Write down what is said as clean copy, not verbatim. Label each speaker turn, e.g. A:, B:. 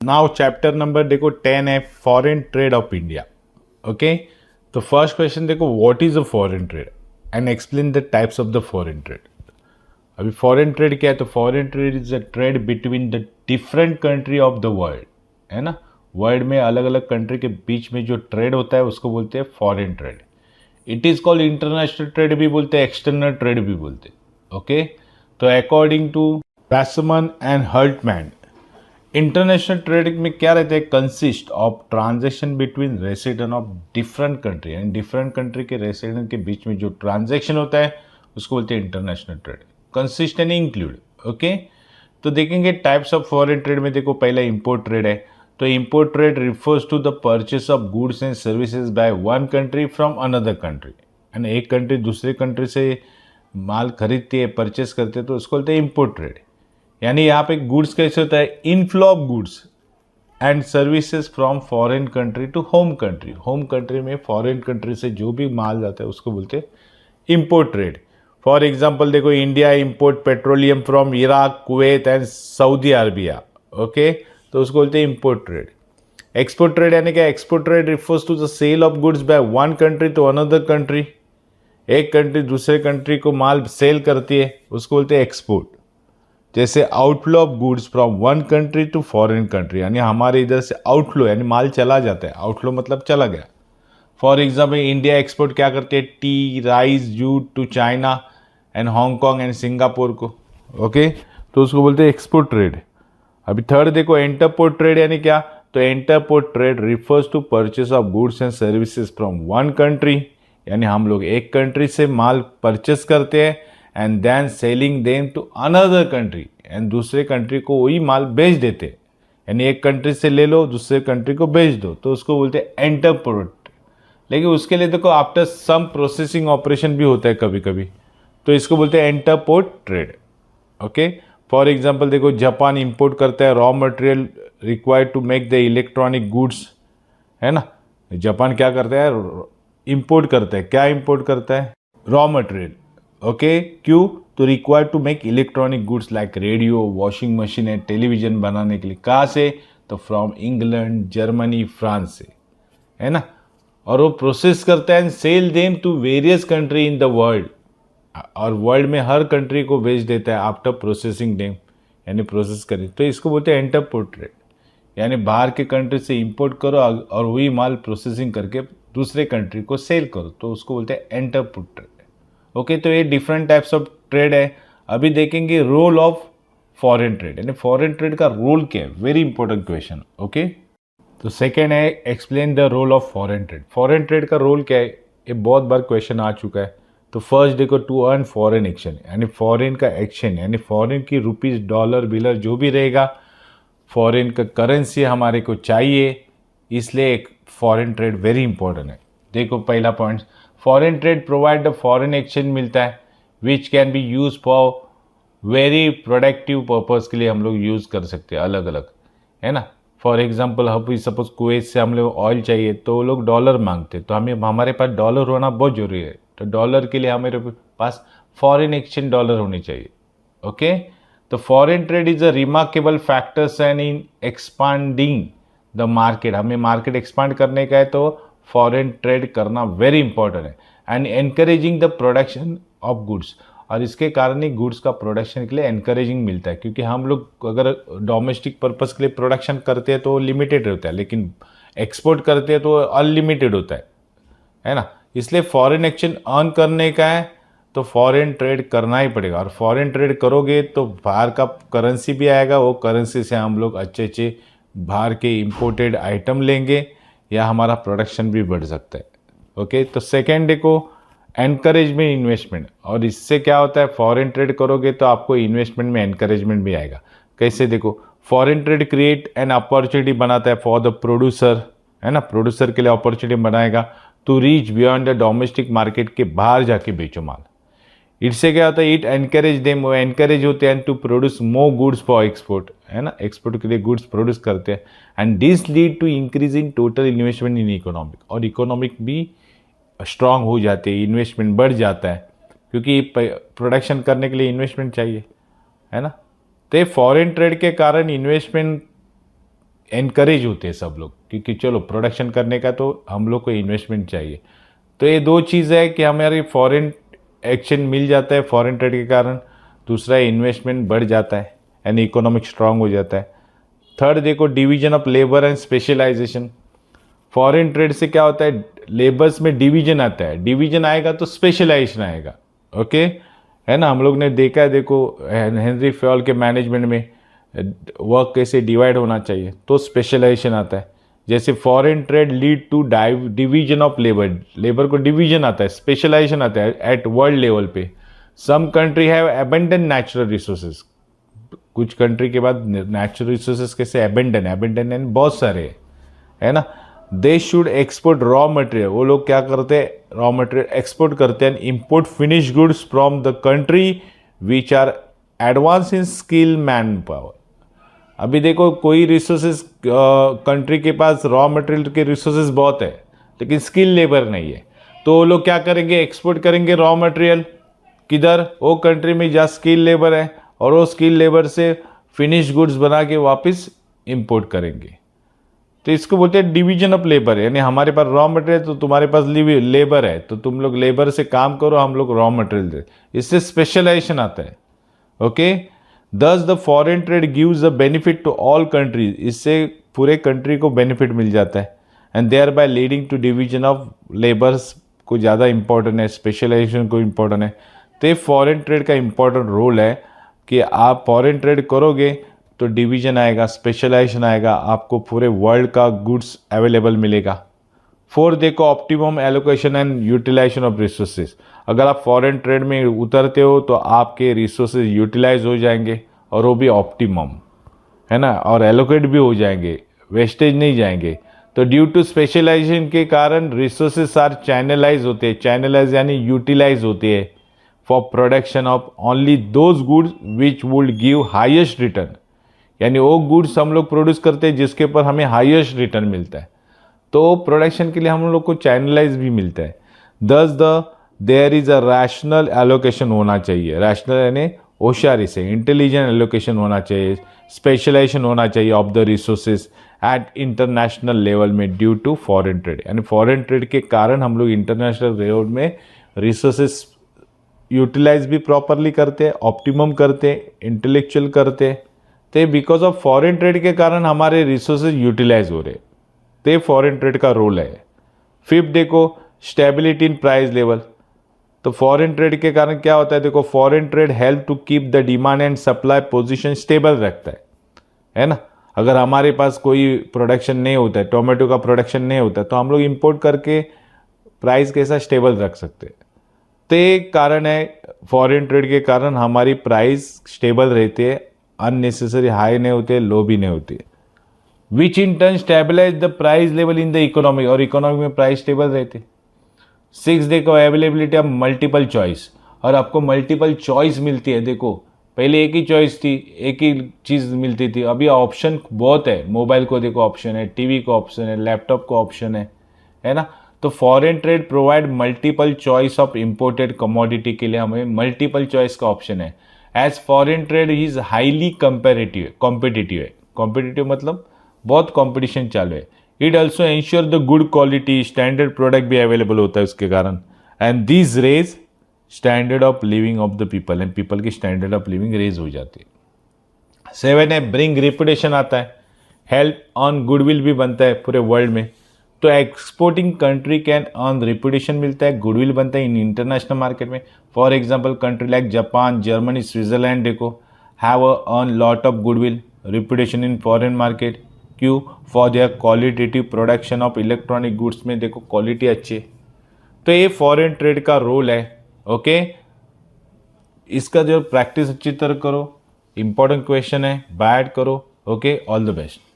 A: Now chapter number देखो 10 है foreign trade off India. Okay, तो फर्स्ट क्वेश्चन देखो, what is a foreign trade and explain the types of the foreign trade. अभी foreign trade क्या है? तो foreign trade is a trade between the different country of the world, है ना। World में अलग अलग कंट्री के बीच में जो ट्रेड होता है उसको बोलते हैं foreign trade. It is called international trade भी बोलते हैं, एक्सटर्नल ट्रेड भी बोलते हैं। ओके, तो according to Bassman and Hartman, international trade में क्या रहता है? Consist of transaction between resident of different country and different country के रेसिडेंट के बीच में जो ट्रांजेक्शन होता है उसको बोलते हैं international trade. Consist and include. Okay, तो देखेंगे टाइप्स ऑफ फॉरेन ट्रेड में। देखो पहला इंपोर्ट ट्रेड है। तो import trade refers to the purchase of goods and services by one country from another country. And एक कंट्री दूसरे कंट्री से माल खरीदती है, परचेस करते हैं, तो उसको बोलते हैं इंपोर्ट ट्रेड। यानी यहाँ पे गुड्स कैसे होता है? Inflow of goods and services from foreign country to home country. Home country में फॉरेन कंट्री से जो भी माल जाता है उसको बोलते हैं इंपोर्ट ट्रेड। फॉर एग्जाम्पल देखो, India import petroleum from Iraq, Kuwait and Saudi Arabia. Okay, तो उसको बोलते हैं इंपोर्ट ट्रेड। एक्सपोर्ट ट्रेड यानी क्या? Export trade refers to the sale of goods by one country to another country. एक country दूसरे country को माल सेल करती है, उसको बोलते हैं एक्सपोर्ट। जैसे outflow of goods from one country to foreign country, यानी हमारे इधर से आउटफ्लो यानी माल चला जाता है, आउटफ्लो मतलब चला गया। फॉर एग्जाम्पल इंडिया एक्सपोर्ट क्या करते हैं? Tea, rice, jute to China and Hong Kong and Singapore को। ओके, तो उसको बोलते हैं एक्सपोर्ट ट्रेड। अभी थर्ड देखो, इंटरपोर्ट ट्रेड यानी क्या? तो entrepot trade refers to purchase of goods and services from one country, यानी हम लोग एक कंट्री से माल परचेस करते हैं and then selling them to another country, and दूसरे कंट्री को वही माल बेच देते हैं। यानी एक कंट्री से ले लो, दूसरे कंट्री को बेच दो, तो उसको बोलते हैं इंटरपोर्ट। लेकिन उसके लिए देखो आफ्टर सम प्रोसेसिंग ऑपरेशन भी होता है कभी कभी, तो इसको बोलते हैं entrepot trade. Okay, for example देखो, जापान इंपोर्ट करता है raw material required to make the electronic goods, है ना। जापान क्या करता है? इंपोर्ट करता है। क्या इंपोर्ट करता है? Raw material. ओके, क्यों? तो required to make electronic goods like radio, washing machine है, टेलीविजन बनाने के लिए। कहाँ से? तो फ्रॉम इंग्लैंड, जर्मनी, फ्रांस से, है ना। और वो प्रोसेस करता है and sell them to various country in the world, और वर्ल्ड में हर कंट्री को बेच देता है आफ्टर प्रोसेसिंग देम, यानी प्रोसेस करें। तो इसको बोलते हैं इंटरपोर्ट ट्रेड। यानी बाहर के कंट्री से इंपोर्ट करो और वही माल प्रोसेसिंग करके दूसरे कंट्री को सेल करो, तो उसको बोलते हैं इंटरपोर्ट ट्रेड। ओके, तो ये डिफरेंट टाइप्स ऑफ ट्रेड है। अभी देखेंगे रोल ऑफ फॉरेन ट्रेड, यानी फॉरेन ट्रेड का रोल क्या है? Very important question. ओके, तो सेकेंड है explain the role of foreign trade. Foreign trade का रोल क्या है? ये बहुत बार क्वेश्चन आ चुका है। तो फर्स्ट देखो, टू अर्न फॉरेन एक्शन, यानी फॉरेन का एक्शन, यानी फॉरेन की रुपीज, डॉलर, बिलर जो भी रहेगा, फॉरेन का करेंसी हमारे को चाहिए, इसलिए एक फॉरेन ट्रेड वेरी इंपॉर्टेंट है। देखो पहला point, foreign trade provide the foreign exchange मिलता है which can be use for very productive purpose के लिए हम लोग यूज कर सकते हैं अलग अलग, है ना। फॉर एग्जाम्पल हम सपोज कुवैत से हम लोग ऑयल चाहिए तो वो लोग डॉलर मांगते, तो हमें हमारे पास डॉलर होना बहुत जरूरी है। तो डॉलर के लिए हमारे पास फॉरेन एक्सचेंज डॉलर होनी चाहिए। ओके, तो foreign trade is a remarkable factors and in expanding the market. हमें मार्केट एक्सपांड करने का है तो फॉरेन ट्रेड करना वेरी इंपॉर्टेंट है। And encouraging the production of goods, और इसके कारण ही गुड्स का प्रोडक्शन के लिए एनकरेजिंग मिलता है, क्योंकि हम लोग अगर डोमेस्टिक पर्पस के लिए प्रोडक्शन करते हैं तो लिमिटेड होता है, लेकिन एक्सपोर्ट करते हैं तो अनलिमिटेड होता है ना। इसलिए फॉरेन एक्सचेंज अर्न करने का है तो फॉरेन ट्रेड करना ही पड़ेगा, और फॉरेन ट्रेड करोगे तो बाहर का करेंसी भी आएगा, वो करेंसी से हम लोग अच्छे अच्छे बाहर के इंपोर्टेड आइटम लेंगे या हमारा प्रोडक्शन भी बढ़ सकता है। ओके, तो सेकेंड देखो एनकरेजमेंट इन्वेस्टमेंट, और इससे क्या होता है? फॉरेन ट्रेड करोगे तो आपको इन्वेस्टमेंट में एनकरेजमेंट भी आएगा। कैसे? देखो, foreign trade create an opportunity बनाता है फॉर द प्रोड्यूसर, है ना। प्रोड्यूसर के लिए अपॉर्चुनिटी बनाएगा to reach beyond the domestic market के बाहर जाके बेचो माल। इससे क्या होता है? इट एनकरेज देम, वो एनकरेज होते हैं to produce more goods for export, है ना। एक्सपोर्ट के लिए गुड्स प्रोड्यूस करते हैं and this lead to increase in total investment in economic, और इकोनॉमिक भी स्ट्रांग हो जाती है, इन्वेस्टमेंट बढ़ जाता है, क्योंकि प्रोडक्शन करने के लिए इन्वेस्टमेंट चाहिए, है ना। तो फॉरेन ट्रेड के कारण इन्वेस्टमेंट एनकरेज होते हैं सब लोग, क्योंकि चलो प्रोडक्शन करने का तो हम लोग को इन्वेस्टमेंट चाहिए। तो ये दो चीज़ है कि हमारी फॉरेन एक्शन मिल जाता है फॉरेन ट्रेड के कारण, दूसरा इन्वेस्टमेंट बढ़ जाता है एंड इकोनॉमिक स्ट्रांग हो जाता है। थर्ड देखो division of labour and specialisation. Foreign trade से क्या होता है, लेबर्स में डिवीजन आता है, डिवीजन आएगा तो स्पेशलाइजेशन आएगा। ओके, है ना, हम लोग ने देखा है, देखो हेनरी फयोल के मैनेजमेंट में वर्क कैसे डिवाइड होना चाहिए, तो स्पेशलाइजेशन आता है। जैसे foreign trade lead to division of labour, labour को डिवीजन आता है, स्पेशलाइजेशन आता है एट वर्ल्ड लेवल पे। Some country have abundant natural resources, कुछ कंट्री के बाद नेचुरल रिसोर्सेज कैसे अबेंडन बहुत सारे है ना। They should export raw material, वो लोग क्या करते हैं, रॉ मटेरियल एक्सपोर्ट करते हैं, import finish goods from the country which are advance in skill man power. अभी देखो कोई रिसोर्सेज कंट्री के पास रॉ मटेरियल के रिसोर्सेज बहुत है लेकिन स्किल लेबर नहीं है, तो वो लोग क्या करेंगे, एक्सपोर्ट करेंगे रॉ मटेरियल किधर, वो कंट्री में जहाँ स्किल लेबर है, और वो स्किल लेबर से फिनिश गुड्स बना के वापस इंपोर्ट करेंगे। तो इसको बोलते हैं डिवीजन ऑफ लेबर, यानी हमारे पास रॉ मटेरियल तो तुम्हारे पास लेबर है, तो तुम लोग लेबर से काम करो, हम लोग रॉ मटेरियल दे, इससे स्पेशलाइजेशन आता है। ओके, thus the foreign trade gives the benefit to all countries, इससे पूरे कंट्री को बेनिफिट मिल जाता है, and thereby leading to division of labours को ज़्यादा इंपॉर्टेंट है, स्पेशलाइजेशन को इंपॉर्टेंट है। तो ये फॉरेन ट्रेड का इंपॉर्टेंट रोल है कि आप फॉरेन ट्रेड करोगे तो डिवीजन आएगा, स्पेशलाइजेशन आएगा, आपको पूरे वर्ल्ड का गुड्स अवेलेबल मिलेगा। फोर्थ देखो optimum allocation and utilisation of resources. अगर आप फॉरेन ट्रेड में उतरते हो तो आपके रिसोर्सेज यूटिलाइज हो जाएंगे, और वो भी ऑप्टिमम, है ना, और एलोकेट भी हो जाएंगे, वेस्टेज नहीं जाएंगे। तो ड्यू टू स्पेशलाइजेशन के कारण रिसोर्सेज आर चैनलाइज होते हैं, चैनलाइज यानी यूटिलाइज होते हैं for production of only those goods which would give highest return, यानी वो गुड्स हम लोग प्रोड्यूस करते हैं जिसके ऊपर हमें हाईएस्ट रिटर्न मिलता है, तो प्रोडक्शन के लिए हम लोग को चैनलाइज भी मिलता है। Thus there is a rational allocation होना चाहिए, रैशनल यानी होशियारी से, इंटेलिजेंट एलोकेशन होना चाहिए, स्पेशलाइजेशन होना चाहिए of the resources eight international level में ड्यू टू फॉरेन ट्रेड, यानी फॉरेन ट्रेड के कारण हम लोग इंटरनेशनल लेवल में रिसोर्सेज यूटिलाइज भी प्रॉपरली करते हैं, ऑप्टिमम करते हैं, इंटेलेक्चुअल करते हैं। तो बिकॉज ऑफ फॉरेन ट्रेड के कारण हमारे रिसोर्सेज यूटिलाइज हो रहे, तो फॉरेन ट्रेड का रोल है। फिफ्थ देखो स्टेबिलिटी इन प्राइस लेवल। तो फॉरेन ट्रेड के कारण क्या होता है, देखो foreign trade help to keep the demand and supply position stable रखता है ना। अगर हमारे पास कोई प्रोडक्शन नहीं होता है, टोमेटो का प्रोडक्शन नहीं होता है, तो हम लोग इंपोर्ट करके प्राइस कैसा स्टेबल रख सकते हैं। तो एक कारण है फॉरेन ट्रेड के कारण हमारी प्राइस स्टेबल रहती है, अननेसेसरी हाई नहीं होते, लो भी नहीं होती, which in turn stabilize the price level in the economy, और इकोनॉमी में प्राइस स्टेबल रहते। सिक्स देखो अवेलेबिलिटी ऑफ मल्टीपल चॉइस, और आपको मल्टीपल चॉइस मिलती है। देखो पहले एक ही चॉइस थी, एक ही चीज़ मिलती थी, अभी ऑप्शन बहुत है, मोबाइल को देखो ऑप्शन है, टीवी को ऑप्शन है, लैपटॉप को ऑप्शन है ना। तो foreign trade provide multiple choice of imported commodity के लिए हमें मल्टीपल चॉइस का ऑप्शन है। As foreign trade is highly competitive है, कॉम्पिटिटिव मतलब बहुत कॉम्पिटिशन चालू है। It also ensure the good quality, standard product भी अवेलेबल होता है उसके कारण, and this raise standard of living of the people, and people की स्टैंडर्ड ऑफ लिविंग रेज हो जाती है। सेवन है ब्रिंग रेपुटेशन आता है, हेल्प ऑन गुडविल भी बनता है पूरे वर्ल्ड में। तो exporting country can earn reputation मिलता है, गुडविल बनता है इन इंटरनेशनल मार्केट में। For example country like Japan, Germany, Switzerland देखो have earn lot of goodwill reputation in foreign market. क्यों? For their qualitative production of electronic goods में देखो quality अच्छी है। तो ये फॉरेन ट्रेड का रोल है। ओके, इसका जो प्रैक्टिस अच्छी तरह करो, इंपॉर्टेंट क्वेश्चन है, बाय करो। Okay, all the best.